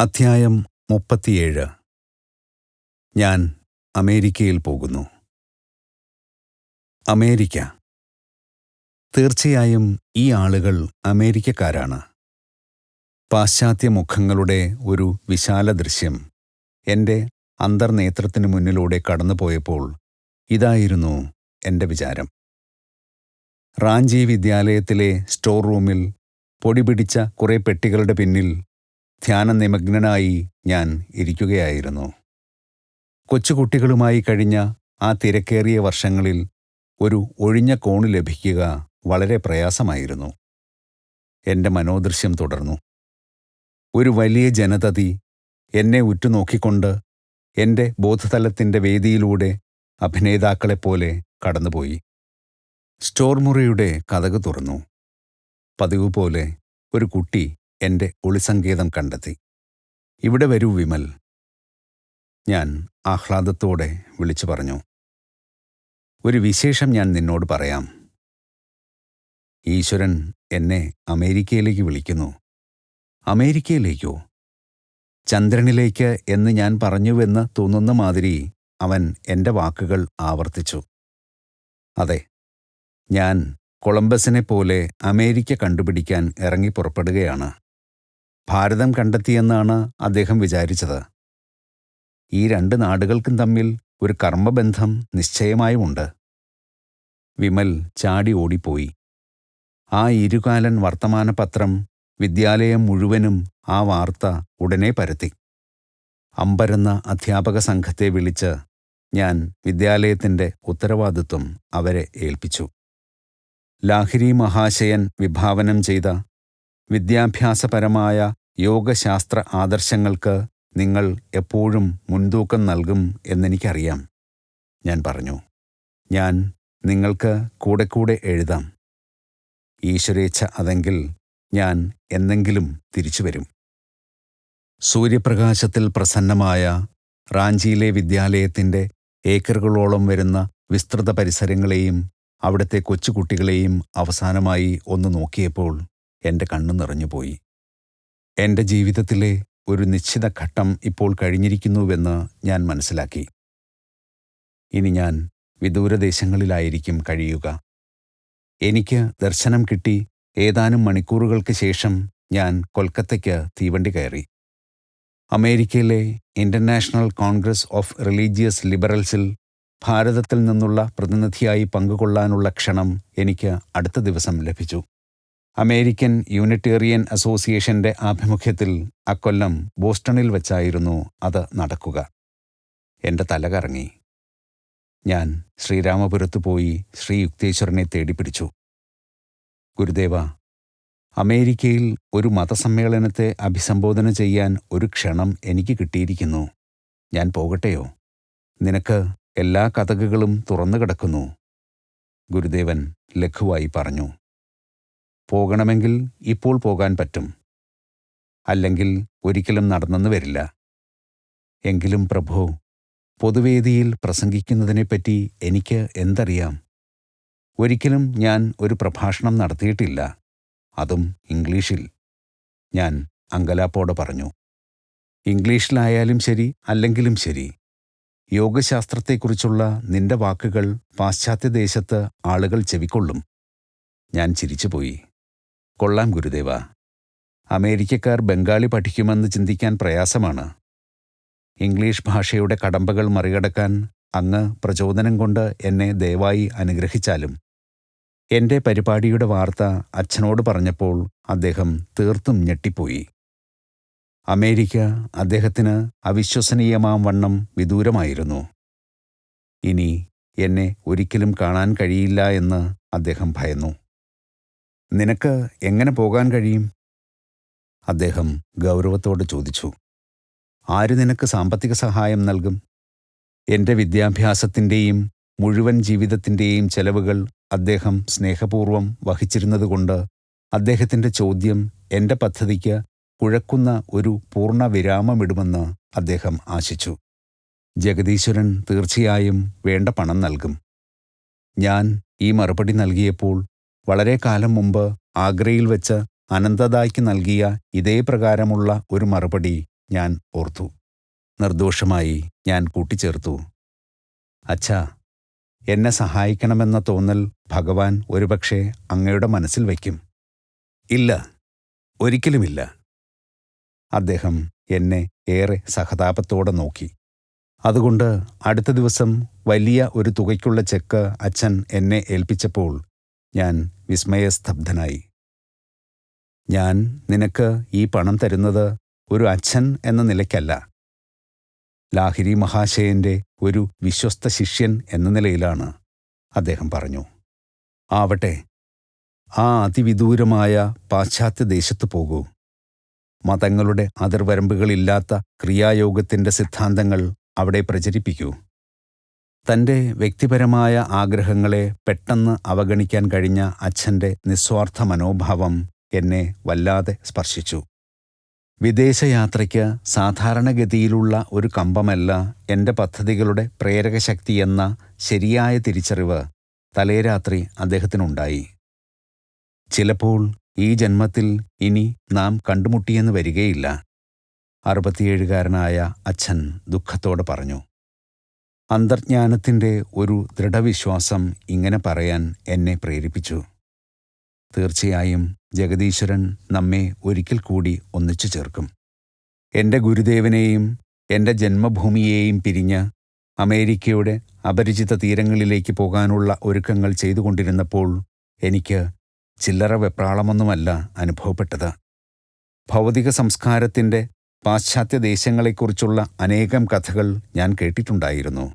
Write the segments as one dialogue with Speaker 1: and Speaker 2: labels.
Speaker 1: അധ്യായം 37. ഞാൻ അമേരിക്കയിൽ പോകുന്നു. അമേരിക്ക. തീർച്ചയായും ഈ ആളുകൾ അമേരിക്കക്കാരാണ്. പാശ്ചാത്യ മുഖങ്ങളുടെ ഒരു വിശാല ദൃശ്യം എൻ്റെ അന്തർനേത്രത്തിനു മുന്നിലൂടെ കടന്നുപോയപ്പോൾ ഇതായിരുന്നു എൻ്റെ വിചാരം. റാഞ്ചി വിദ്യാലയത്തിലെ സ്റ്റോർ റൂമിൽ പൊടിപിടിച്ച കുറേ പെട്ടികളുടെ പിന്നിൽ ധ്യാനനിമഗ്നനായി ഞാൻ ഇരിക്കുകയായിരുന്നു. കൊച്ചുകുട്ടികളുമായി കഴിഞ്ഞ ആ തിരക്കേറിയ വർഷങ്ങളിൽ ഒരു ഒഴിഞ്ഞ കോണ് ലഭിക്കുക വളരെ പ്രയാസമായിരുന്നു. എൻ്റെ മനോദൃശ്യം തുടർന്നു. ഒരു വലിയ ജനതതി എന്നെ ഉറ്റുനോക്കിക്കൊണ്ട് എൻ്റെ ബോധതലത്തിൻ്റെ വേദിയിലൂടെ അഭിനേതാക്കളെപ്പോലെ കടന്നുപോയി. സ്റ്റോർ മുറിയുടെ കതക് തുറന്നു. പതിവ് പോലെ ഒരു കുട്ടി എൻ്റെ ഒളിസങ്കേതം കണ്ടെത്തി. "ഇവിടെ വരൂ വിമൽ," ഞാൻ ആഹ്ലാദത്തോടെ വിളിച്ചു പറഞ്ഞു. "ഒരു വിശേഷം ഞാൻ നിന്നോട് പറയാം. ഈശ്വരൻ എന്നെ അമേരിക്കയിലേക്ക് വിളിക്കുന്നു." "അമേരിക്കയിലേക്കോ?" "ചന്ദ്രനിലേക്ക് എന്ന് ഞാൻ പറഞ്ഞുവെന്ന് തോന്നുന്ന മാതിരി അവൻ എൻ്റെ വാക്കുകൾ ആവർത്തിച്ചു. "അതെ, ഞാൻ കൊളംബസിനെപ്പോലെ അമേരിക്ക കണ്ടുപിടിക്കാൻ ഇറങ്ങി പുറപ്പെടുകയാണ്. ഭാരതം കണ്ടെത്തിയെന്നാണ് അദ്ദേഹം വിചാരിച്ചത്. ഈ രണ്ട് നാടുകൾക്കും തമ്മിൽ ഒരു കർമ്മബന്ധം നിശ്ചയമായുമുണ്ട്." വിമൽ ചാടി ഓടിപ്പോയി. ആ ഇരുകാലൻ വർത്തമാനപത്രം വിദ്യാലയം മുഴുവനും ആ വാർത്ത ഉടനെ പരത്തി. അമ്പരന്ന അധ്യാപക സംഘത്തെ വിളിച്ച് ഞാൻ വിദ്യാലയത്തിൻ്റെ ഉത്തരവാദിത്വം അവരെ ഏൽപ്പിച്ചു. ലാഹിരി മഹാശയൻ വിഭാവനം ചെയ്ത വിദ്യാഭ്യാസപരമായ യോഗശാസ്ത്ര ആദർശങ്ങൾക്ക് നിങ്ങൾ എപ്പോഴും മുൻതൂക്കം നൽകും എന്നെനിക്കറിയാം, ഞാൻ പറഞ്ഞു. ഞാൻ നിങ്ങൾക്ക് കൂടെ കൂടെ എഴുതാം. ഈശ്വരേച്ഛ അതെങ്കിൽ ഞാൻ എന്നെങ്കിലും തിരിച്ചുവരും. സൂര്യപ്രകാശത്തിൽ പ്രസന്നമായ റാഞ്ചിയിലെ വിദ്യാലയത്തിൻ്റെ ഏക്കറുകളോളം വരുന്ന വിസ്തൃത പരിസരങ്ങളെയും അവിടുത്തെ കൊച്ചുകുട്ടികളെയും അവസാനമായി ഒന്ന് നോക്കിയപ്പോൾ എൻ്റെ കണ്ണു നിറഞ്ഞുപോയി. എൻ്റെ ജീവിതത്തിലെ ഒരു നിശ്ചിത ഘട്ടം ഇപ്പോൾ കഴിഞ്ഞിരിക്കുന്നുവെന്ന് ഞാൻ മനസ്സിലാക്കി. ഇനി ഞാൻ വിദൂരദേശങ്ങളിലായിരിക്കും കഴിയുക. എനിക്ക് ദർശനം കിട്ടി ഏതാനും മണിക്കൂറുകൾക്ക് ശേഷം ഞാൻ കൊൽക്കത്തയ്ക്ക് തീവണ്ടി കയറി. അമേരിക്കയിലെ ഇൻ്റർനാഷണൽ കോൺഗ്രസ് ഓഫ് റിലീജിയസ് ലിബറൽസിൽ ഭാരതത്തിൽ നിന്നുള്ള പ്രതിനിധിയായി പങ്കുകൊള്ളാനുള്ള ക്ഷണം എനിക്ക് അടുത്ത ദിവസം ലഭിച്ചു. അമേരിക്കൻ യൂണിറ്റേറിയൻ അസോസിയേഷൻ്റെ ആഭിമുഖ്യത്തിൽ അക്കൊല്ലം ബോസ്റ്റണിൽ വച്ചായിരുന്നു അത് നടക്കുക. എൻ്റെ തല കറങ്ങി. ഞാൻ ശ്രീരാമപുരത്ത് പോയി ശ്രീ യുക്തേശ്വരനെ തേടിപ്പിടിച്ചു. "ഗുരുദേവ, അമേരിക്കയിൽ ഒരു മതസമ്മേളനത്തെ അഭിസംബോധന ചെയ്യാൻ ഒരു ക്ഷണം എനിക്ക് കിട്ടിയിരിക്കുന്നു. ഞാൻ പോകട്ടെയോ? നിനക്ക് എല്ലാ കതകുകളും തുറന്നു കിടക്കുന്നു." ഗുരുദേവൻ ലഘുവായി പറഞ്ഞു. "പോകണമെങ്കിൽ ഇപ്പോൾ പോകാൻ പറ്റും. അല്ലെങ്കിൽ ഒരിക്കലും നടന്നെന്ന് വരില്ല. എങ്കിലും പ്രഭു, പൊതുവേദിയിൽ പ്രസംഗിക്കുന്നതിനെപ്പറ്റി എനിക്ക് എന്തറിയാം? ഒരിക്കലും ഞാൻ ഒരു പ്രഭാഷണം നടത്തിയിട്ടില്ല, അതും ഇംഗ്ലീഷിൽ," ഞാൻ അങ്കലാപ്പോടെ പറഞ്ഞു. "ഇംഗ്ലീഷിലായാലും ശരി, അല്ലെങ്കിലും ശരി, യോഗശാസ്ത്രത്തെക്കുറിച്ചുള്ള നിന്റെ വാക്കുകൾ പാശ്ചാത്യദേശത്ത് ആളുകൾ ചെവിക്കൊള്ളും." ഞാൻ ചിരിച്ചുപോയി. "കൊള്ളാം ഗുരുദേവ. അമേരിക്കക്കാർ ബംഗാളി പഠിക്കുമെന്ന് ചിന്തിക്കാൻ പ്രയാസമാണ്. ഇംഗ്ലീഷ് ഭാഷയുടെ കടമ്പകൾ മറികടക്കാൻ അങ്ങ് പ്രചോദനം കൊണ്ട് എന്നെ ദയവായി അനുഗ്രഹിച്ചാലും." എൻ്റെ പരിപാടിയുടെ വാർത്ത അച്ഛനോട് പറഞ്ഞപ്പോൾ അദ്ദേഹം തീർത്തും ഞെട്ടിപ്പോയി. അമേരിക്ക അദ്ദേഹത്തിന് അവിശ്വസനീയമാം വണ്ണം വിദൂരമായിരുന്നു. ഇനി എന്നെ ഒരിക്കലും കാണാൻ കഴിയില്ല എന്ന് അദ്ദേഹം ഭയന്നു. "നിനക്ക് എങ്ങനെ പോകാൻ കഴിയും?" അദ്ദേഹം ഗൗരവത്തോടെ ചോദിച്ചു. "ആര് നിനക്ക് സാമ്പത്തിക സഹായം നൽകും?" എൻ്റെ വിദ്യാഭ്യാസത്തിൻ്റെയും മുഴുവൻ ജീവിതത്തിൻ്റെയും ചെലവുകൾ അദ്ദേഹം സ്നേഹപൂർവ്വം വഹിച്ചിരുന്നതുകൊണ്ട് അദ്ദേഹത്തിൻ്റെ ചോദ്യം എൻ്റെ പദ്ധതിക്ക് കുഴക്കുന്ന ഒരു പൂർണ്ണ വിരാമമിടുമെന്ന് അദ്ദേഹം ആശിച്ചു. "ജഗദീശ്വരൻ തീർച്ചയായും വേണ്ട പണം നൽകും." ഞാൻ ഈ മറുപടി നൽകിയപ്പോൾ വളരെ കാലം മുമ്പ് ആഗ്രയിൽ വെച്ച് അനന്തദായ്ക്ക് നൽകിയ ഇതേ പ്രകാരമുള്ള ഒരു മറുപടി ഞാൻ ഓർത്തു. നിർദോഷമായി ഞാൻ കൂട്ടിച്ചേർത്തു, അച്ഛാ, എന്നെ സഹായിക്കണമെന്ന തോന്നൽ ഭഗവാൻ ഒരുപക്ഷെ അങ്ങയുടെ മനസ്സിൽ വയ്ക്കും. ഇല്ല, ഒരിക്കലുമില്ല. അദ്ദേഹം എന്നെ ഏറെ സഹതാപത്തോടെ നോക്കി. അതുകൊണ്ട് അടുത്ത ദിവസം വലിയ ഒരു തുകയ്ക്കുള്ള ചെക്ക് അച്ഛൻ എന്നെ ഏൽപ്പിച്ചപ്പോൾ ഞാൻ വിസ്മയസ്തബ്ധനായി. ഞാൻ നിനക്ക് ഈ പണം തരുന്നത് ഒരു അച്ഛൻ എന്ന നിലയ്ക്കല്ല, ലാഹിരി മഹാശയന്റെ ഒരു വിശ്വസ്ത ശിഷ്യൻ എന്ന നിലയിലാണ്, അദ്ദേഹം പറഞ്ഞു. ആവട്ടെ, ആ അതിവിദൂരമായ പാശ്ചാത്യ ദേശത്ത് പോകൂ. മതങ്ങളുടെ അതിർവരമ്പുകളില്ലാത്ത ക്രിയായോഗത്തിന്റെ സിദ്ധാന്തങ്ങൾ അവിടെ പ്രചരിപ്പിക്കൂ. തൻ്റെ വ്യക്തിപരമായ ആഗ്രഹങ്ങളെ പെട്ടെന്ന് അവഗണിക്കാൻ കഴിഞ്ഞ അച്ഛൻ്റെ നിസ്വാർത്ഥ മനോഭാവം എന്നെ വല്ലാതെ സ്പർശിച്ചു. വിദേശയാത്രയ്ക്ക് സാധാരണഗതിയിലുള്ള ഒരു കമ്പമല്ല എൻ്റെ പദ്ധതികളുടെ പ്രേരകശക്തിയെന്ന ശരിയായ തിരിച്ചറിവ് തലേരാത്രി അദ്ദേഹത്തിനുണ്ടായി. ചിലപ്പോൾ ഈ ജന്മത്തിൽ ഇനി നാം കണ്ടുമുട്ടിയെന്ന് വരികയില്ല, 67കാരനായ അച്ഛൻ ദുഃഖത്തോടെ പറഞ്ഞു. അന്തർജ്ഞാനത്തിൻ്റെ ഒരു ദൃഢവിശ്വാസം ഇങ്ങനെ പറയാൻ എന്നെ പ്രേരിപ്പിച്ചു. തീർച്ചയായും ജഗദീശ്വരൻ നമ്മെ ഒരിക്കൽ കൂടി ഒന്നിച്ചു ചേർക്കും. എൻ്റെ ഗുരുദേവനെയും എൻ്റെ ജന്മഭൂമിയെയും പിരിഞ്ഞ് അമേരിക്കയുടെ അപരിചിത തീരങ്ങളിലേക്ക് പോകാനുള്ള ഒരുക്കങ്ങൾ ചെയ്തുകൊണ്ടിരുന്നപ്പോൾ എനിക്ക് ചില്ലറ വെപ്രാളമൊന്നുമല്ല അനുഭവപ്പെട്ടത്. ഭൗതിക സംസ്കാരത്തിൻ്റെ പാശ്ചാത്യ ദേശങ്ങളെക്കുറിച്ചുള്ള അനേകം കഥകൾ ഞാൻ കേട്ടിട്ടുണ്ടായിരുന്നു.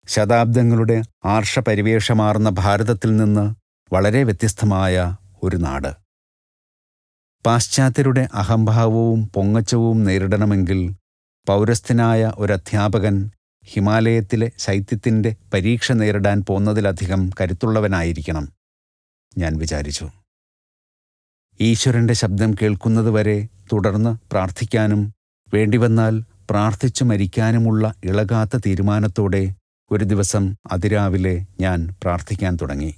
Speaker 1: ശതാബ്ദങ്ങളുടെ ആർഷപരിവേഷമാർന്ന ഭാരതത്തിൽ നിന്ന് വളരെ വ്യത്യസ്തമായ ഒരു നാട്. പാശ്ചാത്യരുടെ അഹംഭാവവും പൊങ്ങച്ചവും നേരിടണമെങ്കിൽ പൗരസ്ഥനായ ഒരധ്യാപകൻ ഹിമാലയത്തിലെ ശൈത്യത്തിൻ്റെ പരീക്ഷ നേരിടാൻ പോന്നതിലധികം കരുത്തുള്ളവനായിരിക്കണം, ഞാൻ വിചാരിച്ചു. ഈശ്വരൻ്റെ ശബ്ദം കേൾക്കുന്നതുവരെ തുടർന്ന് പ്രാർത്ഥിക്കാനും വേണ്ടിവന്നാൽ പ്രാർത്ഥിച്ചു മരിക്കാനുമുള്ള ഇളകാത്ത തീരുമാനത്തോടെ ഒരു ദിവസം അതിരാവിലെ ഞാൻ പ്രാർത്ഥിക്കാൻ തുടങ്ങി.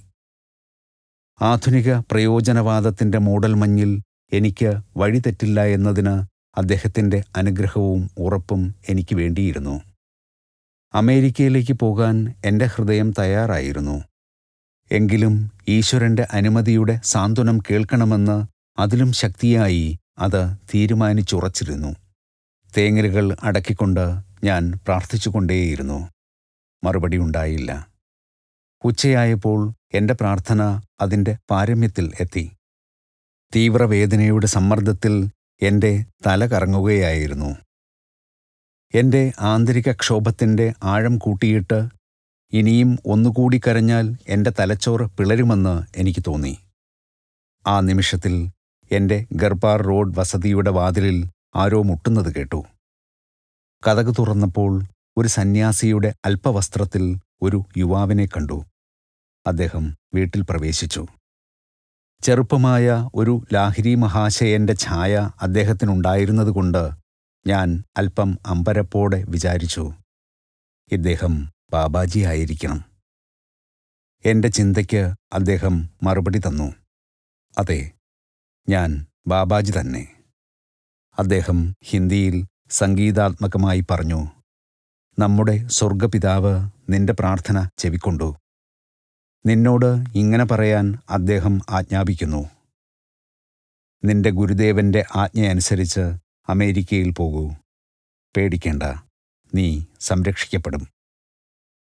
Speaker 1: ആധുനിക പ്രയോജനവാദത്തിൻ്റെ മൂടൽമഞ്ഞിൽ എനിക്ക് വഴിതെറ്റില്ല എന്നതിന് അദ്ദേഹത്തിൻ്റെ അനുഗ്രഹവും ഉറപ്പും എനിക്ക് വേണ്ടിയിരുന്നു. അമേരിക്കയിലേക്ക് പോകാൻ എൻ്റെ ഹൃദയം തയ്യാറായിരുന്നു. എങ്കിലും ഈശ്വരൻ്റെ അനുമതിയുടെ സാന്ത്വനം കേൾക്കണമെന്ന് അതിലും ശക്തിയായി അത് തീരുമാനിച്ചുറച്ചിരുന്നു. തേങ്ങലുകൾ അടക്കിക്കൊണ്ട് ഞാൻ പ്രാർത്ഥിച്ചുകൊണ്ടേയിരുന്നു. മറുപടി ഉണ്ടായില്ല. ഉച്ചയായപ്പോൾ എൻ്റെ പ്രാർത്ഥന അതിൻ്റെ പാരമ്യത്തിൽ എത്തി. തീവ്രവേദനയുടെ സമ്മർദ്ദത്തിൽ എൻ്റെ തല കറങ്ങുകയായിരുന്നു. എൻ്റെ ആന്തരിക ക്ഷോഭത്തിൻ്റെ ആഴം കൂട്ടിയിട്ട് ഇനിയും ഒന്നുകൂടി കരഞ്ഞാൽ എൻ്റെ തലച്ചോറ് പിളരുമെന്ന് എനിക്ക് തോന്നി. ആ നിമിഷത്തിൽ എൻ്റെ ഗർബാർ റോഡ് വസതിയുടെ വാതിലിൽ ആരോ മുട്ടുന്നത് കേട്ടു. കതക് തുറന്നപ്പോൾ ഒരു സന്യാസിയുടെ അല്പവസ്ത്രത്തിൽ ഒരു യുവാവിനെ കണ്ടു. അദ്ദേഹം വീട്ടിൽ പ്രവേശിച്ചു. ചെറുപ്പമായ ഒരു ലാഹിരി മഹാശയന്റെ ഛായ അദ്ദേഹത്തിനുണ്ടായിരുന്നതുകൊണ്ട് ഞാൻ അല്പം അമ്പരപ്പോടെ വിചാരിച്ചു, ഇദ്ദേഹം ബാബാജി ആയിരിക്കണം. എൻ്റെ ചിന്തയ്ക്ക് അദ്ദേഹം മറുപടി തന്നു, അതെ, ഞാൻ ബാബാജി തന്നെ. അദ്ദേഹം ഹിന്ദിയിൽ സംഗീതാത്മകമായി പറഞ്ഞു, നമ്മുടെ സ്വർഗപിതാവ് നിന്റെ പ്രാർത്ഥന ചെവിക്കൊണ്ടു. നിന്നോട് ഇങ്ങനെ പറയാൻ അദ്ദേഹം ആജ്ഞാപിക്കുന്നു. നിന്റെ ഗുരുദേവന്റെ ആജ്ഞയനുസരിച്ച് അമേരിക്കയിൽ പോകൂ. പേടിക്കേണ്ട, നീ സംരക്ഷിക്കപ്പെടും.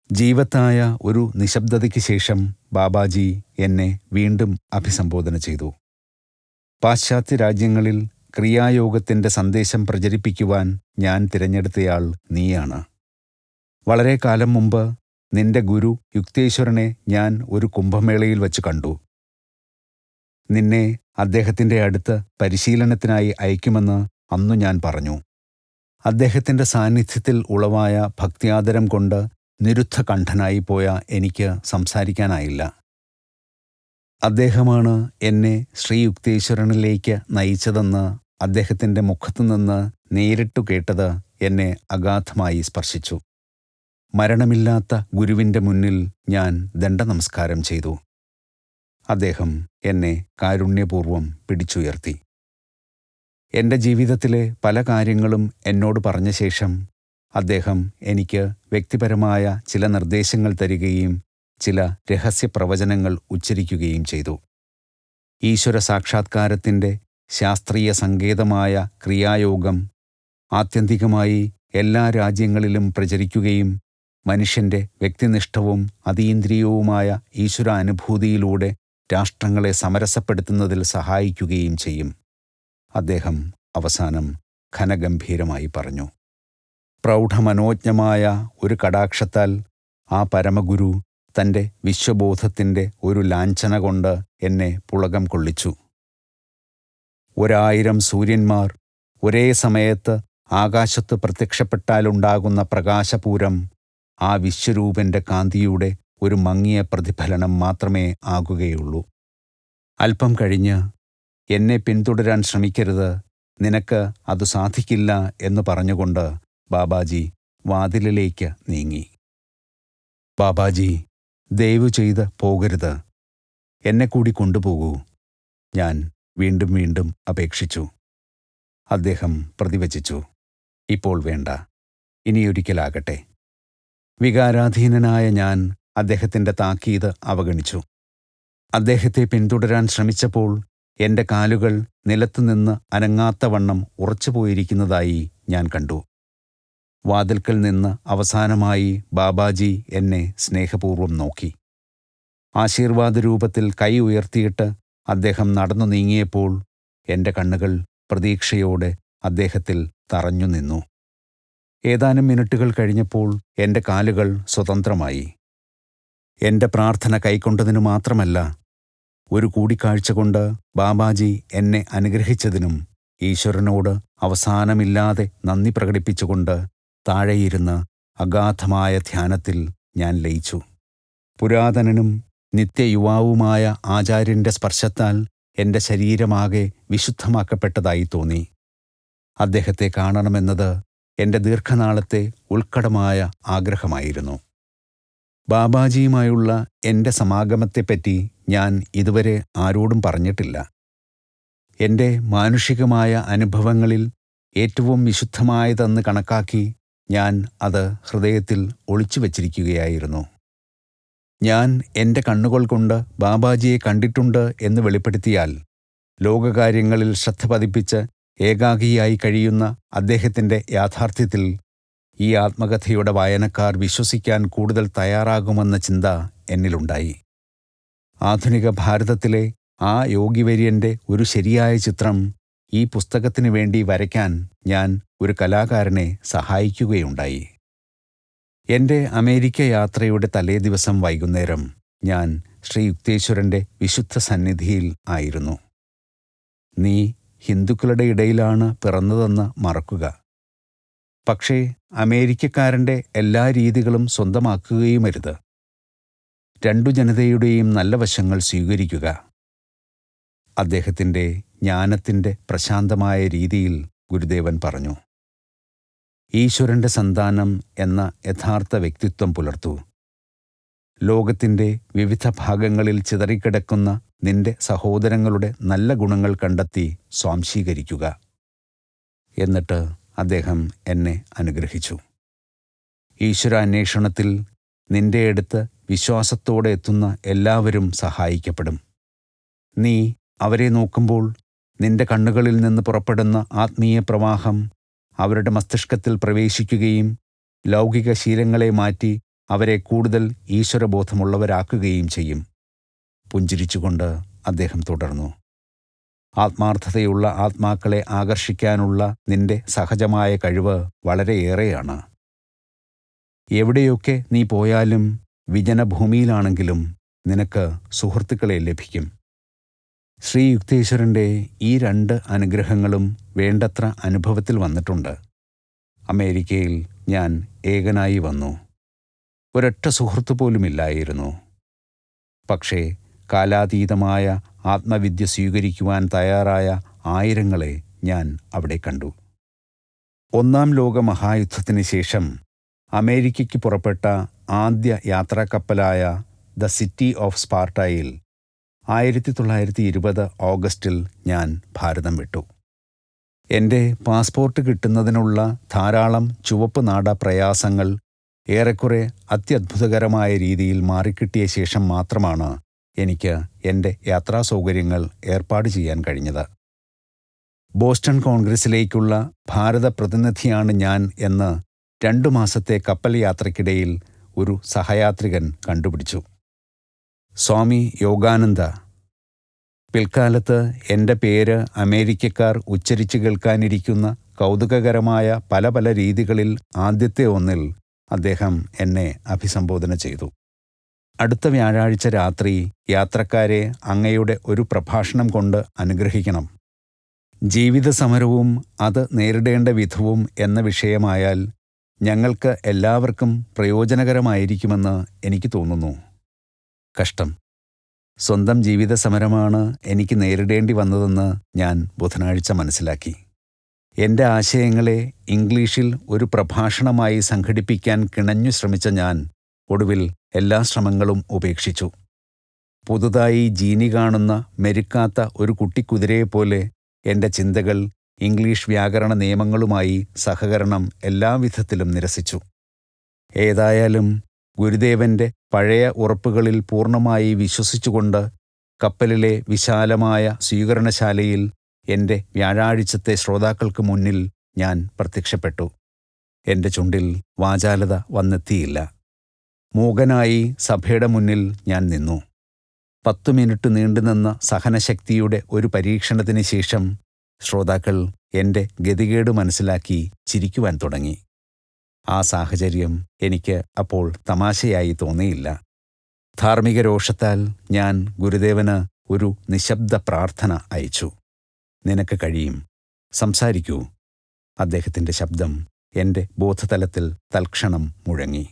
Speaker 1: ജീവത്തായ ഒരു നിശബ്ദതയ്ക്ക് ശേഷം ബാബാജി എന്നെ വീണ്ടും അഭിസംബോധന ചെയ്തു. പാശ്ചാത്യ രാജ്യങ്ങളിൽ ക്രിയായോഗത്തിൻ്റെ സന്ദേശം പ്രചരിപ്പിക്കുവാൻ ഞാൻ തിരഞ്ഞെടുത്തയാൾ നീയാണ്. വളരെ കാലം മുമ്പ് നിന്റെ ഗുരു യുക്തേശ്വരനെ ഞാൻ ഒരു കുംഭമേളയിൽ വച്ച് കണ്ടു. നിന്നെ അദ്ദേഹത്തിൻ്റെ അടുത്ത് പരിശീലനത്തിനായി അയക്കുമെന്ന് അന്നു ഞാൻ പറഞ്ഞു. അദ്ദേഹത്തിൻ്റെ സാന്നിധ്യത്തിൽ ഉളവായ ഭക്ത്യാദരം കൊണ്ട് നിരുദ്ധകണ്ഠനായി പോയ എനിക്ക് സംസാരിക്കാനായില്ല. അദ്ദേഹമാണ് എന്നെ ശ്രീ യുക്തേശ്വരനിലേക്ക് നയിച്ചതെന്ന് അദ്ദേഹത്തിൻ്റെ മുഖത്തുനിന്ന് നേരിട്ടു കേട്ടത് എന്നെ അഗാധമായി സ്പർശിച്ചു. മരണമില്ലാത്ത ഗുരുവിൻ്റെ മുന്നിൽ ഞാൻ ദണ്ഡനമസ്കാരം ചെയ്തു. അദ്ദേഹം എന്നെ കാരുണ്യപൂർവം പിടിച്ചുയർത്തി. എൻ്റെ ജീവിതത്തിലെ പല കാര്യങ്ങളും എന്നോട് പറഞ്ഞ ശേഷം അദ്ദേഹം എനിക്ക് വ്യക്തിപരമായ ചില നിർദ്ദേശങ്ങൾ തരികയും ചില രഹസ്യപ്രവചനങ്ങൾ ഉച്ചരിക്കുകയും ചെയ്തു. ഈശ്വര സാക്ഷാത്കാരത്തിൻ്റെ ശാസ്ത്രീയ സങ്കേതമായ ക്രിയായോഗം ആത്യന്തികമായി എല്ലാ രാജ്യങ്ങളിലും പ്രചരിക്കുകയും മനുഷ്യൻ്റെ വ്യക്തിനിഷ്ഠവും അതീന്ദ്രിയവുമായ ഈശ്വരാനുഭൂതിയിലൂടെ രാഷ്ട്രങ്ങളെ സമരസപ്പെടുത്തുന്നതിൽ സഹായിക്കുകയും ചെയ്യും. അദ്ദേഹം അവസാനം ഘനഗംഭീരമായി പറഞ്ഞു. പ്രൗഢമനോജ്ഞമായ ഒരു കടാക്ഷത്താൽ ആ പരമഗുരു തൻ്റെ വിശ്വബോധത്തിൻ്റെ ഒരു ലാഞ്ചന കൊണ്ട് എന്നെ പുളകം കൊള്ളിച്ചു. 1000 സൂര്യന്മാർ ഒരേ സമയത്ത് ആകാശത്ത് പ്രത്യക്ഷപ്പെട്ടാലുണ്ടാകുന്ന പ്രകാശപൂരം ആ വിശ്വരൂപൻ്റെ കാന്തിയുടെ ഒരു മങ്ങിയ പ്രതിഫലനം മാത്രമേ ആകുകയുള്ളൂ. അല്പം കഴിഞ്ഞ് എന്നെ പിന്തുടരാൻ ശ്രമിക്കരുത്, നിനക്ക് അത് സാധിക്കില്ല എന്ന് പറഞ്ഞുകൊണ്ട് ബാബാജി വാതിലിലേക്ക് നീങ്ങി. ബാബാജി, ദയവു ചെയ്ത് പോകരുത്, എന്നെ കൂടി കൊണ്ടുപോകൂ, ഞാൻ വീണ്ടും വീണ്ടും അപേക്ഷിച്ചു. അദ്ദേഹം പ്രതിവചിച്ചു, ഇപ്പോൾ വേണ്ട, ഇനിയൊരിക്കലാകട്ടെ. വികാരാധീനനായ ഞാൻ അദ്ദേഹത്തിൻ്റെ താക്കീത് അവഗണിച്ചു. അദ്ദേഹത്തെ പിന്തുടരാൻ ശ്രമിച്ചപ്പോൾ എൻ്റെ കാലുകൾ നിലത്തുനിന്ന് അനങ്ങാത്തവണ്ണം ഉറച്ചുപോയിരിക്കുന്നതായി ഞാൻ കണ്ടു. വാതിൽക്കൽ നിന്ന് അവസാനമായി ബാബാജി എന്നെ സ്നേഹപൂർവ്വം നോക്കി. ആശീർവാദ രൂപത്തിൽ കൈ ഉയർത്തിയിട്ട് അദ്ദേഹം നടന്നു നീങ്ങിയപ്പോൾ എൻ്റെ കണ്ണുകൾ പ്രതീക്ഷയോടെ അദ്ദേഹത്തിൽ തറഞ്ഞു നിന്നു. ഏതാനും മിനിറ്റുകൾ കഴിഞ്ഞപ്പോൾ എൻ്റെ കാലുകൾ സ്വതന്ത്രമായി. എൻ്റെ പ്രാർത്ഥന കൈക്കൊണ്ടതിനു മാത്രമല്ല, ഒരു കൂടിക്കാഴ്ച കൊണ്ട് ബാബാജി എന്നെ അനുഗ്രഹിച്ചതിനും ഈശ്വരനോട് അവസാനമില്ലാതെ നന്ദി പ്രകടിപ്പിച്ചുകൊണ്ട് താഴെയിരുന്ന് അഗാധമായ ധ്യാനത്തിൽ ഞാൻ ലയിച്ചു. പുരാതനനും നിത്യയുവാവുമായ ആചാര്യൻ്റെ സ്പർശത്താൽ എൻ്റെ ശരീരമാകെ വിശുദ്ധമാക്കപ്പെട്ടതായി തോന്നി. അദ്ദേഹത്തെ കാണണമെന്നത് എൻ്റെ ദീർഘനാളത്തെ ഉത്കടമായ ആഗ്രഹമായിരുന്നു. ബാബാജിയുമായുള്ള എൻ്റെ സമാഗമത്തെപ്പറ്റി ഞാൻ ഇതുവരെ ആരോടും പറഞ്ഞിട്ടില്ല. എൻ്റെ മാനുഷികമായ അനുഭവങ്ങളിൽ ഏറ്റവും വിശുദ്ധമായതെന്ന് കണക്കാക്കി ഞാൻ അത് ഹൃദയത്തിൽ ഒളിച്ചു വച്ചിരിക്കുകയായിരുന്നു. ഞാൻ എൻ്റെ കണ്ണുകൾ കൊണ്ട് ബാബാജിയെ കണ്ടിട്ടുണ്ട് എന്ന് വെളിപ്പെടുത്തിയാൽ ലോകകാര്യങ്ങളിൽ ശ്രദ്ധ പതിപ്പിച്ച് ഏകാഗിയായി കഴിയുന്ന അദ്ദേഹത്തിൻ്റെ യാഥാർത്ഥ്യത്തിൽ ഈ ആത്മകഥയുടെ വായനക്കാർ വിശ്വസിക്കാൻ കൂടുതൽ തയ്യാറാകുമെന്ന ചിന്ത എന്നിലുണ്ടായി. ആധുനിക ഭാരതത്തിലെ ആ യോഗിവര്യൻ്റെ ഒരു ശരിയായ ചിത്രം ഈ പുസ്തകത്തിനു വേണ്ടി വരയ്ക്കാൻ ഞാൻ ഒരു കലാകാരനെ സഹായിക്കുകയുണ്ടായി. എൻ്റെ അമേരിക്ക യാത്രയുടെ തലേദിവസം വൈകുന്നേരം ഞാൻ ശ്രീ യുക്തേശ്വരൻ്റെ വിശുദ്ധ സന്നിധിയിൽ ആയിരുന്നു. നീ ഹിന്ദുക്കളുടെ ഇടയിലാണ് പിറന്നതെന്ന് മറക്കുക, പക്ഷേ അമേരിക്കക്കാരൻ്റെ എല്ലാ രീതികളും സ്വന്തമാക്കുകയുമരുത്. രണ്ടു ജനതയുടെയും നല്ല വശങ്ങൾ സ്വീകരിക്കുക. അദ്ദേഹത്തിൻ്റെ ജ്ഞാനത്തിൻ്റെ പ്രശാന്തമായ രീതിയിൽ ഗുരുദേവൻ പറഞ്ഞു. ഈശ്വരൻ്റെ സന്താനം എന്ന യഥാർത്ഥ വ്യക്തിത്വം പുലർത്തൂ. ലോകത്തിൻ്റെ വിവിധ ഭാഗങ്ങളിൽ ചിതറിക്കിടക്കുന്ന നിന്റെ സഹോദരങ്ങളുടെ നല്ല ഗുണങ്ങൾ കണ്ടെത്തി സ്വാംശീകരിക്കുക. എന്നിട്ട് അദ്ദേഹം എന്നെ അനുഗ്രഹിച്ചു. ഈശ്വരാന്വേഷണത്തിൽ നിന്റെ അടുത്ത് വിശ്വാസത്തോടെ എത്തുന്ന എല്ലാവരും സഹായിക്കപ്പെടും. നീ അവരെ നോക്കുമ്പോൾ നിന്റെ കണ്ണുകളിൽ നിന്ന് പുറപ്പെടുന്ന ആത്മീയ പ്രവാഹം അവരുടെ മസ്തിഷ്കത്തിൽ പ്രവേശിക്കുകയും ലൗകിക ശീലങ്ങളെ മാറ്റി അവരെ കൂടുതൽ ഈശ്വരബോധമുള്ളവരാക്കുകയും ചെയ്യും. പുഞ്ചിരിച്ചുകൊണ്ട് അദ്ദേഹം തുടർന്നു. ആത്മാർത്ഥതയുള്ള ആത്മാക്കളെ ആകർഷിക്കാനുള്ള നിന്റെ സഹജമായ കഴിവ് വളരെയേറെയാണ്. എവിടെയൊക്കെ നീ പോയാലും, വിജനഭൂമിയിലാണെങ്കിലും നിനക്ക് സുഹൃത്തുക്കളെ ലഭിക്കും. ശ്രീ യുക്തേശ്വരൻ്റെ ഈ 2 അനുഗ്രഹങ്ങളും വേണ്ടത്ര അനുഭവത്തിൽ വന്നിട്ടുണ്ട്. അമേരിക്കയിൽ ഞാൻ ഏകനായി വന്നു. ഒരൊറ്റ സുഹൃത്തു പോലുമില്ലായിരുന്നു. പക്ഷേ കാലാതീതമായ ആത്മവിദ്യ സ്വീകരിക്കുവാൻ തയ്യാറായ ആയിരങ്ങളെ ഞാൻ അവിടെ കണ്ടു. 1-ാം ലോക മഹായുദ്ധത്തിന് ശേഷം അമേരിക്കയ്ക്ക് പുറപ്പെട്ട ആദ്യ യാത്രാക്കപ്പലായ ദ സിറ്റി ഓഫ് സ്പാർട്ടയിൽ 1920 ഓഗസ്റ്റിൽ ഞാൻ ഭാരതം വിട്ടു. എൻ്റെ പാസ്പോർട്ട് കിട്ടുന്നതിനുള്ള ധാരാളം ചുവപ്പ് നാട പ്രയാസങ്ങൾ ഏറെക്കുറെ അത്യത്ഭുതകരമായ രീതിയിൽ മാറിക്കിട്ടിയ ശേഷം മാത്രമാണ് എനിക്ക് എൻ്റെ യാത്രാസൗകര്യങ്ങൾ ഏർപ്പാട് ചെയ്യാൻ കഴിഞ്ഞത്. ബോസ്റ്റൺ കോൺഗ്രസിലേക്കുള്ള ഭാരത പ്രതിനിധിയാണ് ഞാൻ എന്ന് 2 മാസത്തെ കപ്പൽ യാത്രയ്ക്കിടയിൽ ഒരു സഹയാത്രികൻ കണ്ടുപിടിച്ചു. സ്വാമി യോഗാനന്ദ. പിൽക്കാലത്ത് എൻ്റെ പേര് അമേരിക്കക്കാർ ഉച്ചരിച്ചു കേൾക്കാനിരിക്കുന്ന കൗതുകകരമായ പല പല രീതികളിൽ ആദ്യത്തെ ഒന്നിൽ അദ്ദേഹം എന്നെ അഭിസംബോധന ചെയ്തു. അടുത്ത വ്യാഴാഴ്ച രാത്രി യാത്രക്കാരെ അങ്ങയുടെ ഒരു പ്രഭാഷണം കൊണ്ട് അനുഗ്രഹിക്കണം. ജീവിത സമരവും അത് നേരിടേണ്ട വിധവും എന്ന വിഷയമായാൽ ഞങ്ങൾക്ക് എല്ലാവർക്കും പ്രയോജനകരമായിരിക്കുമെന്ന് എനിക്ക് തോന്നുന്നു. കഷ്ടം, സ്വന്തം ജീവിത സമരമാണ് എനിക്ക് നേരിടേണ്ടി വന്നതെന്ന് ഞാൻ ബുധനാഴ്ച മനസ്സിലാക്കി. എൻ്റെ ആശയങ്ങളെ ഇംഗ്ലീഷിൽ ഒരു പ്രഭാഷണമായി സംഘടിപ്പിക്കാൻ കിണഞ്ഞു ശ്രമിച്ച ഞാൻ ഒടുവിൽ എല്ലാ ശ്രമങ്ങളും ഉപേക്ഷിച്ചു. പുതുതായി ജീനി കാണുന്ന മെരുക്കാത്ത ഒരു കുട്ടിക്കുതിരയെപ്പോലെ എൻ്റെ ചിന്തകൾ ഇംഗ്ലീഷ് വ്യാകരണ നിയമങ്ങളുമായി സഹകരണം എല്ലാവിധത്തിലും നിരസിച്ചു. ഏതായാലും ഗുരുദേവൻ്റെ പഴയ ഉറപ്പുകളിൽ പൂർണ്ണമായി വിശ്വസിച്ചുകൊണ്ട് കപ്പലിലെ വിശാലമായ സ്വീകരണശാലയിൽ എൻ്റെ വ്യാഴാഴ്ചത്തെ ശ്രോതാക്കൾക്ക് മുന്നിൽ ഞാൻ പ്രത്യക്ഷപ്പെട്ടു. എൻ്റെ ചുണ്ടിൽ വാചാലത വന്നെത്തിയില്ല. മൂകനായി സഭയുടെ മുന്നിൽ ഞാൻ നിന്നു. 10 മിനിറ്റ് നീണ്ടുനിന്ന സഹനശക്തിയുടെ ഒരു പരീക്ഷണത്തിന് ശേഷം ശ്രോതാക്കൾ എൻ്റെ ഗതികേട് മനസ്സിലാക്കി ചിരിക്കുവാൻ തുടങ്ങി. ആ സാഹചര്യം എനിക്ക് അപ്പോൾ തമാശയായി തോന്നിയില്ല. ധാർമ്മിക രോഷത്താൽ ഞാൻ ഗുരുദേവന് ഒരു നിശബ്ദ പ്രാർത്ഥന അയച്ചു. നിനക്ക് കഴിയും, സംസാരിക്കൂ. അദ്ദേഹത്തിൻ്റെ ശബ്ദം എൻ്റെ ബോധതലത്തിൽ തൽക്ഷണം മുഴങ്ങി.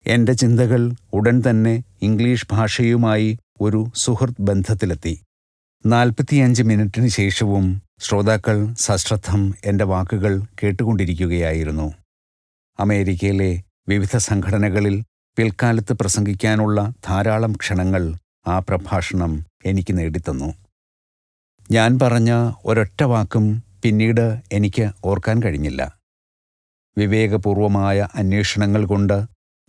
Speaker 1: എൻ്റെ ചിന്തകൾ ഉടൻ തന്നെ ഇംഗ്ലീഷ് ഭാഷയുമായി ഒരു സുഹൃത്ത് ബന്ധത്തിലെത്തി. 45 മിനിറ്റിന് ശേഷവും ശ്രോതാക്കൾ സശ്രദ്ധം എൻ്റെ വാക്കുകൾ കേട്ടുകൊണ്ടിരിക്കുകയായിരുന്നു. അമേരിക്കയിലെ വിവിധ സംഘടനകളിൽ പിൽക്കാലത്ത് പ്രസംഗിക്കാനുള്ള ധാരാളം ക്ഷണങ്ങൾ ആ പ്രഭാഷണം എനിക്ക് നേടിത്തന്നു. ഞാൻ പറഞ്ഞ ഒരൊറ്റ വാക്കും പിന്നീട് എനിക്ക് ഓർക്കാൻ കഴിഞ്ഞില്ല. വിവേകപൂർവമായ അന്വേഷണങ്ങൾ കൊണ്ട്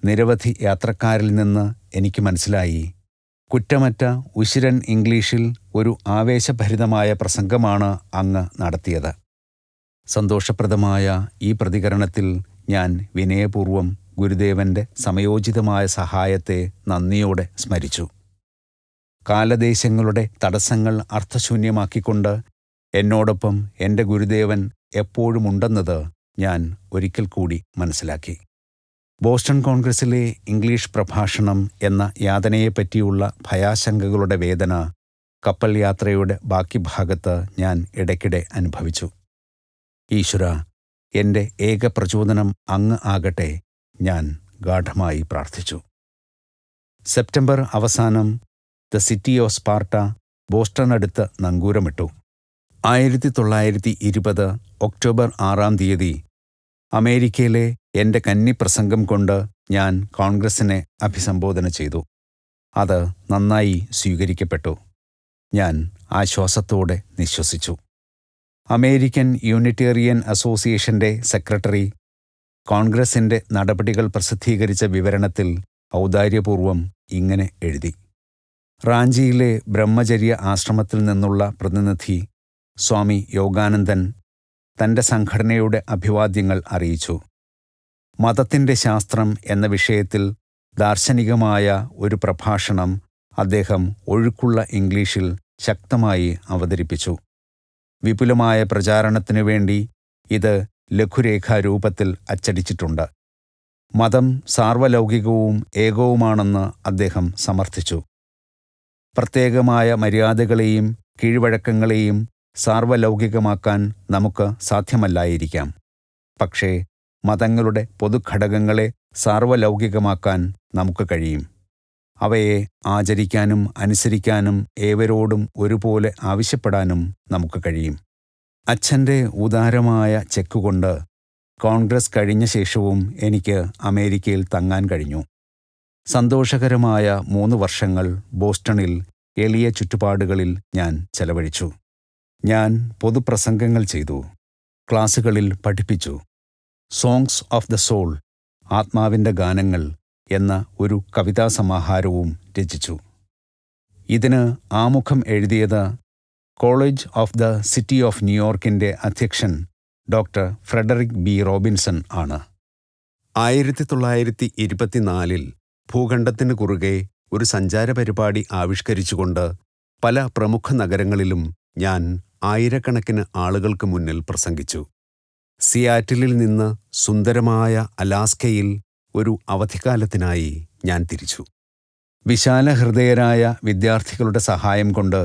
Speaker 1: നിരവധി യാത്രക്കാരിൽ നിന്ന് എനിക്ക് മനസ്സിലായി, കുറ്റമറ്റ ഉശിരൻ ഇംഗ്ലീഷിൽ ഒരു ആവേശഭരിതമായ പ്രസംഗമാണ് അങ്ങ് നടത്തിയത്. സന്തോഷപ്രദമായ ഈ പ്രതികരണത്തിൽ ഞാൻ വിനയപൂർവം ഗുരുദേവൻ്റെ സമയോചിതമായ സഹായത്തെ നന്ദിയോടെ സ്മരിച്ചു. കാലദേശങ്ങളുടെ തടസ്സങ്ങൾ അർത്ഥശൂന്യമാക്കിക്കൊണ്ട് എന്നോടൊപ്പം എൻ്റെ ഗുരുദേവൻ എപ്പോഴുമുണ്ടെന്നത് ഞാൻ ഒരിക്കൽ കൂടി മനസ്സിലാക്കി. ബോസ്റ്റൺ കോൺഗ്രസിലെ ഇംഗ്ലീഷ് പ്രഭാഷണം എന്ന യാതനയെപ്പറ്റിയുള്ള ഭയാശങ്കകളുടെ വേദന കപ്പൽ യാത്രയുടെ ബാക്കി ഭാഗത്ത് ഞാൻ ഇടയ്ക്കിടെ അനുഭവിച്ചു. ഈശ്വരാ, എൻ്റെ ഏക പ്രചോദനം അങ്ങ് ആകട്ടെ, ഞാൻ ഗാഢമായി പ്രാർത്ഥിച്ചു. സെപ്റ്റംബർ അവസാനം ദ സിറ്റി ഓഫ് സ്പാർട്ട ബോസ്റ്റണിനടുത്ത് നങ്കൂരമിട്ടു. 1920 ഒക്ടോബർ 6-ാം തീയതി അമേരിക്കയിലെ എൻ്റെ കന്നിപ്രസംഗം കൊണ്ട് ഞാൻ കോൺഗ്രസിനെ അഭിസംബോധന ചെയ്തു. അത് നന്നായി സ്വീകരിക്കപ്പെട്ടു. ഞാൻ ആശ്വാസത്തോടെ നിശ്വസിച്ചു. അമേരിക്കൻ യൂണിറ്റേറിയൻ അസോസിയേഷൻ്റെ സെക്രട്ടറി കോൺഗ്രസിൻ്റെ നടപടികൾ പ്രസിദ്ധീകരിച്ച വിവരണത്തിൽ ഔദാര്യപൂർവം ഇങ്ങനെ എഴുതി: റാഞ്ചിയിലെ ബ്രഹ്മചര്യ ആശ്രമത്തിൽ നിന്നുള്ള പ്രതിനിധി സ്വാമി യോഗാനന്ദൻ തൻ്റെ സംഘടനയുടെ അഭിവാദ്യങ്ങൾ അറിയിച്ചു. മതത്തിൻ്റെ ശാസ്ത്രം എന്ന വിഷയത്തിൽ ദാർശനികമായ ഒരു പ്രഭാഷണം അദ്ദേഹം ഒഴുക്കുള്ള ഇംഗ്ലീഷിൽ ശക്തമായി അവതരിപ്പിച്ചു. വിപുലമായ പ്രചാരണത്തിനു വേണ്ടി ഇത് ലഘുരേഖാരൂപത്തിൽ അച്ചടിച്ചിട്ടുണ്ട്. മതം സാർവലൗകികവും ഏകവുമാണെന്ന് അദ്ദേഹം സമർത്ഥിച്ചു. പ്രത്യേകമായ മര്യാദകളെയും കീഴ്വഴക്കങ്ങളെയും സാർവലൗകികമാക്കാൻ നമുക്ക് സാധ്യമല്ലായിരിക്കാം. പക്ഷേ മതങ്ങളുടെ പൊതുഘടകങ്ങളെ സാർവലൗകികമാക്കാൻ നമുക്ക് കഴിയും. അവയെ ആചരിക്കാനും അനുസരിക്കാനും ഏവരോടും ഒരുപോലെ ആവശ്യപ്പെടാനും നമുക്ക് കഴിയും. അച്ഛൻ്റെ ഉദാരമായ ചെക്കുകൊണ്ട് കോൺഗ്രസ് കഴിഞ്ഞ ശേഷവും എനിക്ക് അമേരിക്കയിൽ തങ്ങാൻ കഴിഞ്ഞു. സന്തോഷകരമായ 3 വർഷങ്ങൾ ബോസ്റ്റണിൽ എളിയ ചുറ്റുപാടുകളിൽ ഞാൻ ചെലവഴിച്ചു. ഞാൻ പൊതുപ്രസംഗങ്ങൾ ചെയ്തു, ക്ലാസുകളിൽ പഠിപ്പിച്ചു. സോങ്സ് ഓഫ് ദ സോൾ, ആത്മാവിൻ്റെ ഗാനങ്ങൾ എന്ന ഒരു കവിതാസമാഹാരവും രചിച്ചു. ഇതിന് ആമുഖം എഴുതിയത് college of the city of ന്യൂയോർക്കിൻ്റെ അധ്യക്ഷൻ ഡോക്ടർ ഫ്രെഡറിക് ബി റോബിൻസൺ ആണ്. 1924 ഭൂഖണ്ഡത്തിന് കുറുകെ ഒരു സഞ്ചാരപരിപാടി ആവിഷ്കരിച്ചുകൊണ്ട് പല പ്രമുഖ നഗരങ്ങളിലും ഞാൻ ആയിരക്കണക്കിന് ആളുകൾക്ക് മുന്നിൽ പ്രസംഗിച്ചു. സിയാറ്റിലിൽ നിന്ന് സുന്ദരമായ അലാസ്കയിൽ ഒരു അവധിക്കാലത്തിനായി ഞാൻ തിരിച്ചു. വിശാലഹൃദയരായ വിദ്യാർത്ഥികളുടെ സഹായം കൊണ്ട്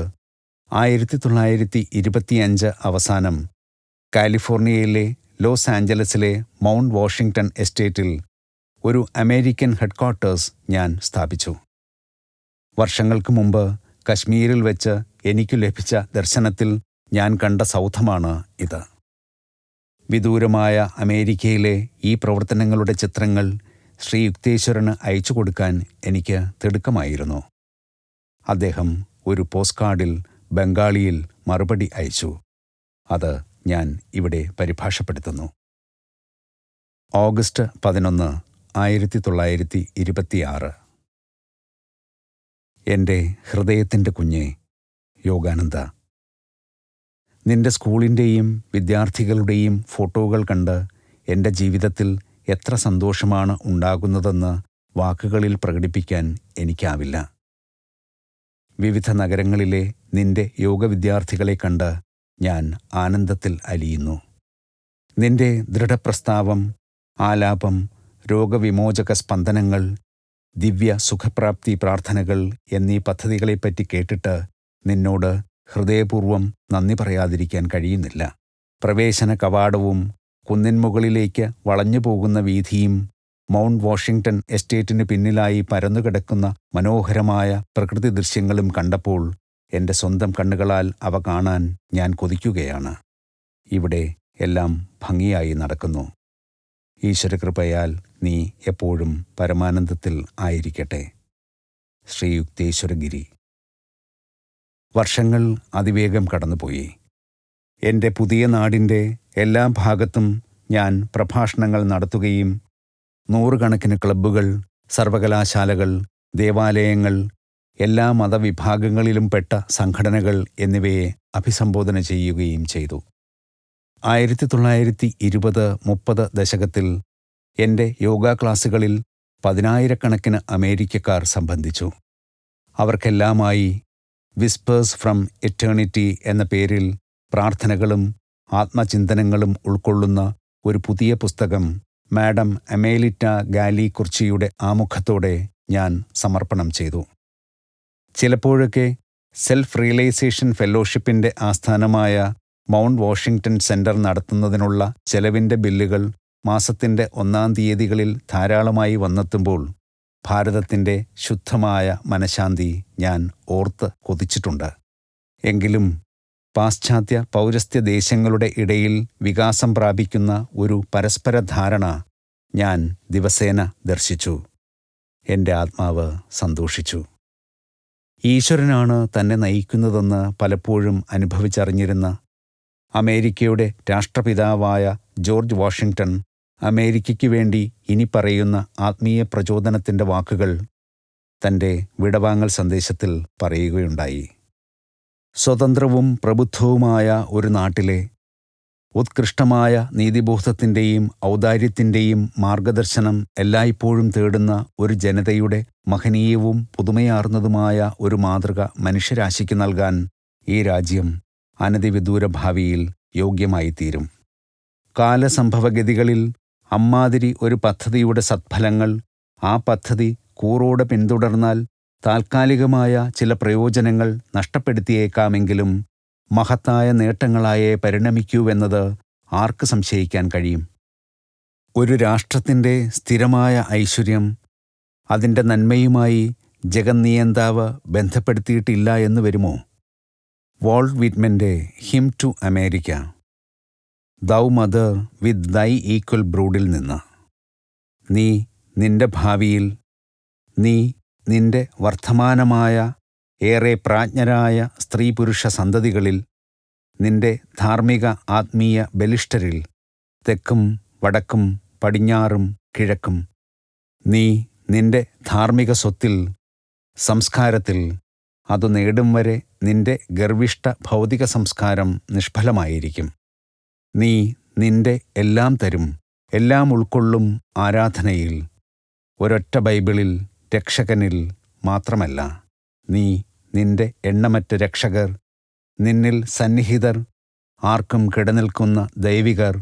Speaker 1: 1925 അവസാനം കാലിഫോർണിയയിലെ ലോസ് ആഞ്ചലസിലെ മൗണ്ട് വാഷിംഗ്ടൺ എസ്റ്റേറ്റിൽ ഒരു അമേരിക്കൻ ഹെഡ്ക്വാർട്ടേഴ്സ് ഞാൻ സ്ഥാപിച്ചു. വർഷങ്ങൾക്ക് മുമ്പ് കശ്മീരിൽ വെച്ച് എനിക്കു ലഭിച്ച ദർശനത്തിൽ ഞാൻ കണ്ട സൗധമാണ് ഇത്. വിദൂരമായ അമേരിക്കയിലെ ഈ പ്രവർത്തനങ്ങളുടെ ചിത്രങ്ങൾ ശ്രീ യുക്തേശ്വരന് അയച്ചു കൊടുക്കാൻ എനിക്ക് തിടുക്കമായിരുന്നു. അദ്ദേഹം ഒരു പോസ്റ്റ് കാർഡിൽ ബംഗാളിയിൽ മറുപടി അയച്ചു. അത് ഞാൻ ഇവിടെ പരിഭാഷപ്പെടുത്തുന്നു. ഓഗസ്റ്റ് 11, 1926. എൻ്റെ ഹൃദയത്തിൻ്റെ കുഞ്ഞെ യോഗാനന്ദ, നിന്റെ സ്കൂളിൻ്റെയും വിദ്യാർത്ഥികളുടെയും ഫോട്ടോകൾ കണ്ട് എൻ്റെ ജീവിതത്തിൽ എത്ര സന്തോഷമാണ് ഉണ്ടാകുന്നതെന്ന് വാക്കുകളിൽ പ്രകടിപ്പിക്കാൻ എനിക്കാവില്ല. വിവിധ നഗരങ്ങളിലെ നിന്റെ യോഗ വിദ്യാർത്ഥികളെ കണ്ട് ഞാൻ ആനന്ദത്തിൽ അലിയുന്നു. നിന്റെ ദൃഢപ്രസ്താവം, ആലാപം, രോഗവിമോചക സ്പന്ദനങ്ങൾ, ദിവ്യ സുഖപ്രാപ്തി പ്രാർത്ഥനകൾ എന്നീ പദ്ധതികളെപ്പറ്റി കേട്ടിട്ട് നിന്നോട് ഹൃദയപൂർവ്വം നന്ദി പറയാതിരിക്കാൻ കഴിയുന്നില്ല. പ്രവേശന കവാടവും കുന്നിൻമുകളിലേക്ക് വളഞ്ഞു പോകുന്ന വീഥിയും മൗണ്ട് വാഷിംഗ്ടൺ എസ്റ്റേറ്റിന് പിന്നിലായി പരന്നുകിടക്കുന്ന മനോഹരമായ പ്രകൃതി ദൃശ്യങ്ങളും കണ്ടപ്പോൾ എൻ്റെ സ്വന്തം കണ്ണുകളാൽ അവ കാണാൻ ഞാൻ കൊതിക്കുകയാണ്. ഇവിടെ എല്ലാം ഭംഗിയായി നടക്കുന്നു. ഈശ്വരകൃപയാൽ നീ എപ്പോഴും പരമാനന്ദത്തിൽ ആയിരിക്കട്ടെ. ശ്രീ യുക്തേശ്വരഗിരി. വർഷങ്ങൾ അതിവേഗം കടന്നുപോയി. എൻ്റെ പുതിയ നാടിൻ്റെ എല്ലാ ഭാഗത്തും ഞാൻ പ്രഭാഷണങ്ങൾ നടത്തുകയും നൂറുകണക്കിന് ക്ലബ്ബുകൾ, സർവകലാശാലകൾ, ദേവാലയങ്ങൾ, എല്ലാ മതവിഭാഗങ്ങളിലും പെട്ട സംഘടനകൾ എന്നിവയെ അഭിസംബോധന ചെയ്യുകയും ചെയ്തു. 1920-30 ദശകത്തിൽ എൻ്റെ യോഗാ ക്ലാസുകളിൽ 10,000-കണക്കിന് അമേരിക്കക്കാർ സംബന്ധിച്ചു. അവർക്കെല്ലാമായി വിസ്പേഴ്സ് ഫ്രം എറ്റേണിറ്റി എന്ന പേരിൽ പ്രാർത്ഥനകളും ആത്മചിന്തനങ്ങളും ഉൾക്കൊള്ളുന്ന ഒരു പുതിയ പുസ്തകം മാഡം അമേലിറ്റ ഗാലി കുർച്ചിയുടെ ആമുഖത്തോടെ ഞാൻ സമർപ്പണം ചെയ്തു. ചിലപ്പോഴൊക്കെ സെൽഫ് റിയലൈസേഷൻ ഫെലോഷിപ്പിൻ്റെ ആസ്ഥാനമായ മൗണ്ട് വാഷിംഗ്ടൺ സെൻറ്റർ നടത്തുന്നതിനുള്ള ചെലവിൻ്റെ ബില്ലുകൾ മാസത്തിൻ്റെ 1-ാം തീയതികളിൽ ധാരാളമായി വന്നെത്തുമ്പോൾ ഭാരതത്തിൻ്റെ ശുദ്ധമായ മനഃശാന്തി ഞാൻ ഓർത്ത് കൊതിച്ചിട്ടുണ്ട്. എങ്കിലും പാശ്ചാത്യ പൗരസ്ത്യ ദേശങ്ങളുടെ ഇടയിൽ വികാസം പ്രാപിക്കുന്ന ഒരു പരസ്പര ധാരണ ഞാൻ ദിവസേന ദർശിച്ചു. എൻ്റെ ആത്മാവ് സന്തോഷിച്ചു. ഈശ്വരനാണ് തന്നെ നയിക്കുന്നതെന്ന് പലപ്പോഴും അനുഭവിച്ചറിഞ്ഞിരുന്ന അമേരിക്കയുടെ രാഷ്ട്രപിതാവായ ജോർജ് വാഷിംഗ്ടൺ അമേരിക്കയ്ക്ക് വേണ്ടി ഇനി പറയുന്ന ആത്മീയ പ്രചോദനത്തിൻ്റെ വാക്കുകൾ തൻ്റെ വിടവാങ്ങൽ സന്ദേശത്തിൽ പറയുകയുണ്ടായി. സ്വതന്ത്രവും പ്രബുദ്ധവുമായ ഒരു നാട്ടിലെ ഉത്കൃഷ്ടമായ നീതിബോധത്തിൻ്റെയും ഔദാര്യത്തിൻ്റെയും മാർഗദർശനം എല്ലായ്പ്പോഴും തേടുന്ന ഒരു ജനതയുടെ മഹനീയവും പുതുമയാർന്നതുമായ ഒരു മാതൃക മനുഷ്യരാശിക്ക് നൽകാൻ ഈ രാജ്യം അനതിവിദൂര ഭാവിയിൽ യോഗ്യമായിത്തീരും. കാലസംഭവഗതികളിൽ അമ്മാതിരി ഒരു പദ്ധതിയുടെ സത്ഫലങ്ങൾ ആ പദ്ധതി കൂറോടെ പിന്തുടർന്നാൽ താൽക്കാലികമായ ചില പ്രയോജനങ്ങൾ നഷ്ടപ്പെടുത്തിയേക്കാമെങ്കിലും മഹത്തായ നേട്ടങ്ങളായേ പരിണമിക്കൂവെന്നത് ആർക്ക് സംശയിക്കാൻ കഴിയും? ഒരു രാഷ്ട്രത്തിൻ്റെ സ്ഥിരമായ ഐശ്വര്യം അതിൻ്റെ നന്മയുമായി ജഗന്നിയന്താവ് ബന്ധപ്പെടുത്തിയിട്ടില്ല എന്ന് വരുമോ? വാൾട്ട് വിറ്റ്മൻ്റെ hymn to America, thou mother with thy equal ബ്രൂഡിൽ നിന്ന്. നീ നിന്റെ ഭാവിയിൽ, നീ നിന്റെ വർത്തമാനമായ ഏറെ പ്രാജ്ഞരായ സ്ത്രീ പുരുഷ സന്തതികളിൽ നിന്റെ ധാർമ്മിക ആത്മീയ ബലിഷ്ഠരിൽ തെക്കും വടക്കും പടിഞ്ഞാറും കിഴക്കും നീ നിന്റെ ധാർമ്മിക സ്വത്തിൽ സംസ്കാരത്തിൽ അതു നേടും വരെ നിന്റെ ഗർവിഷ്ഠ ഭൗതിക സംസ്കാരം നിഷ്ഫലമായിരിക്കും. നീ നിന്റെ എല്ലാം തരും, എല്ലാം ഉൾക്കൊള്ളും ആരാധനയിൽ, ഒരൊറ്റ ബൈബിളിൽ രക്ഷകനിൽ മാത്രമല്ല. നീ നിന്റെ എണ്ണമറ്റ രക്ഷകർ, നിന്നിൽ സന്നിഹിതർ, ആർക്കും കിടനിൽക്കുന്ന ദൈവികർ,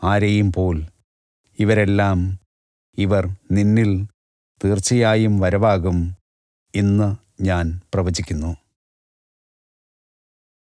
Speaker 1: ആരെയും പോൽ ഇവർ നിന്നിൽ തീർച്ചയായും വരവാകും. ഇന്ന് ഞാൻ പ്രവചിക്കുന്നു.